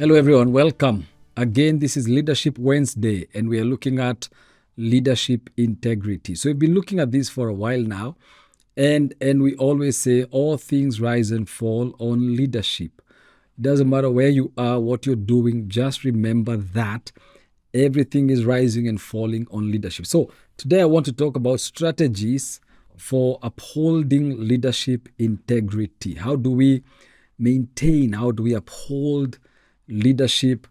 Hello, everyone. Welcome. Again, this is Leadership Wednesday, and we are looking at leadership integrity. So we've been looking at this for a while now, and we always say all things rise and fall on leadership. It doesn't matter where you are, what you're doing, just remember that everything is rising and falling on leadership. So today I want to talk about strategies for upholding leadership integrity. How do we uphold leadership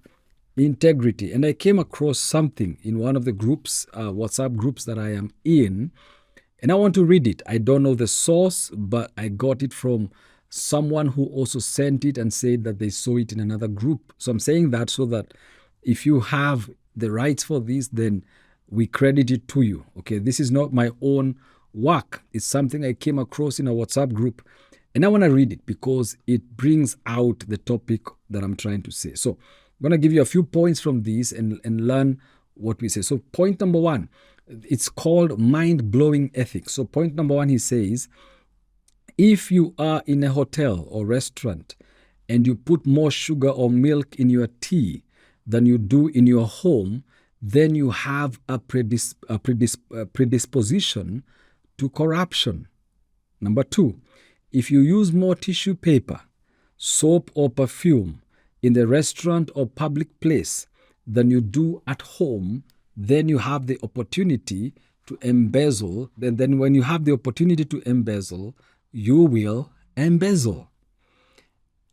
integrity? And I came across something in one of the groups, WhatsApp groups that I am in, and I want to read it. I don't know the source, but I got it from someone who also sent it and said that they saw it in another group. So I'm saying that so that if you have the rights for this, then we credit it to you. Okay, this is not my own work. It's something I came across in a WhatsApp group, and I want to read it because it brings out the topic that I'm trying to say. So I'm going to give you a few points from this and learn what we say. So point number one, it's called mind-blowing ethics. So point number one, he says, if you are in a hotel or restaurant and you put more sugar or milk in your tea than you do in your home, then you have a predisposition to corruption. Number two, if you use more tissue paper, soap or perfume in the restaurant or public place than you do at home, then you have the opportunity to embezzle. Then when you have the opportunity to embezzle, you will embezzle.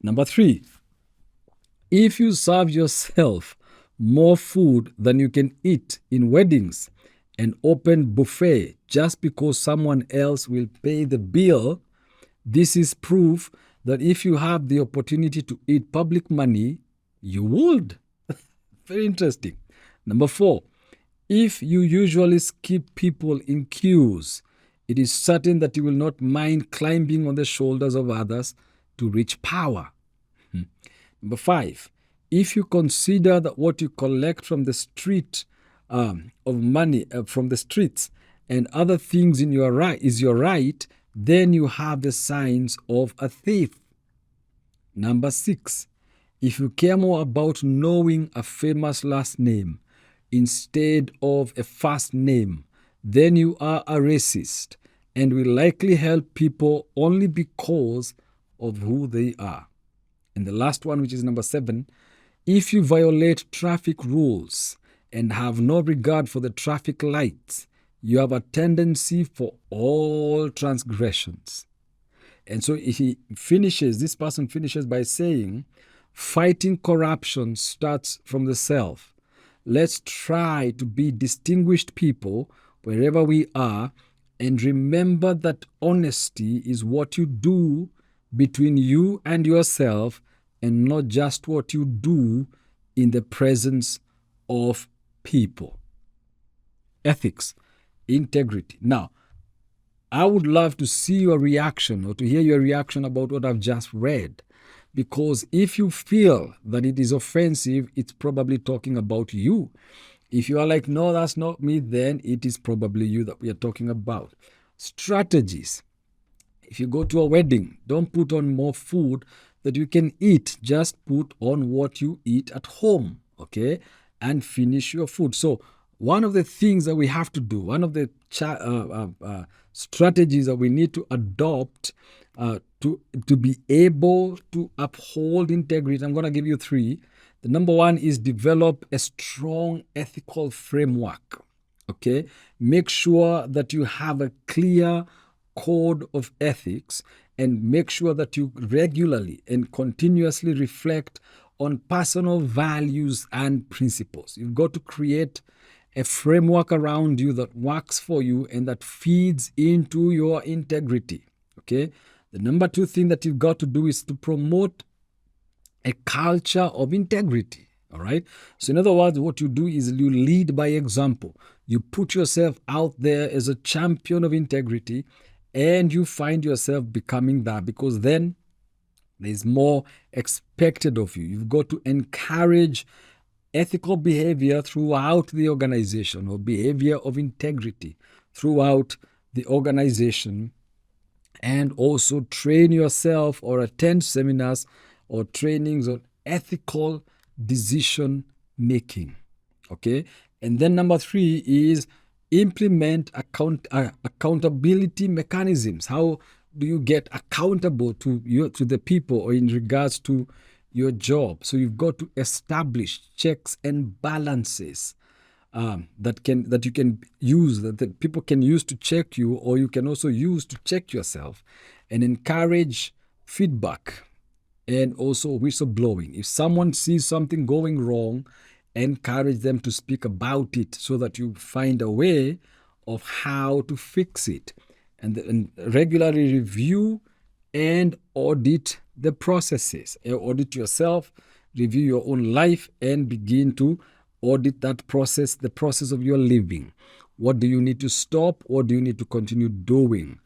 Number three, if you serve yourself more food than you can eat in weddings and open buffet just because someone else will pay the bill, this is proof that if you have the opportunity to eat public money, you would. Very interesting. Number four, if you usually skip people in queues, it is certain that you will not mind climbing on the shoulders of others to reach power. Number five, if you consider that what you collect from the street of money from the streets and other things in your right is your right, then you have the signs of a thief. Number six, if you care more about knowing a famous last name instead of a first name, then you are a racist and will likely help people only because of who they are. And the last one, which is number seven, if you violate traffic rules and have no regard for the traffic lights, you have a tendency for all transgressions. And so this person finishes by saying, fighting corruption starts from the self. Let's try to be distinguished people wherever we are, and remember that honesty is what you do between you and yourself, and not just what you do in the presence of people. Ethics, integrity. Now, I would love to see your reaction or to hear your reaction about what I've just read, because if you feel that it is offensive, it's probably talking about you. If you are like, no, that's not me, then it is probably you that we are talking about. Strategies. If you go to a wedding, don't put on more food that you can eat. Just put on what you eat at home, okay? And finish your food. So one of the things that we have to do, one of the strategies that we need to adopt to be able to uphold integrity, I'm going to give you three. The number one is develop a strong ethical framework, okay? Make sure that you have a clear code of ethics, and make sure that you regularly and continuously reflect on personal values and principles. You've got to create a framework around you that works for you and that feeds into your integrity, okay? The number two thing that you've got to do is to promote a culture of integrity, all right? So in other words, what you do is you lead by example. You put yourself out there as a champion of integrity, and you find yourself becoming that, because then there's more expected of you. You've got to encourage ethical behavior throughout the organization, or behavior of integrity throughout the organization, and also train yourself or attend seminars or trainings on ethical decision making. Okay. And then number 3 is implement accountability mechanisms. How do you get accountable to the people or in regards to your job? So you've got to establish checks and balances that you can use, that people can use to check you, or you can also use to check yourself, and encourage feedback and also whistleblowing. If someone sees something going wrong, encourage them to speak about it so that you find a way of how to fix it. And regularly review and audit the processes. Audit yourself, review your own life, and begin to audit that process, the process of your living. What do you need to stop? What do you need to continue doing?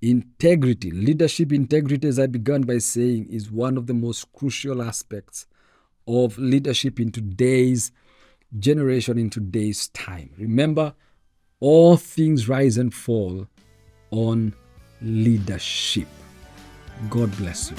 Integrity, leadership integrity, as I began by saying, is one of the most crucial aspects of leadership in today's generation, in today's time. Remember, all things rise and fall on leadership. God bless you.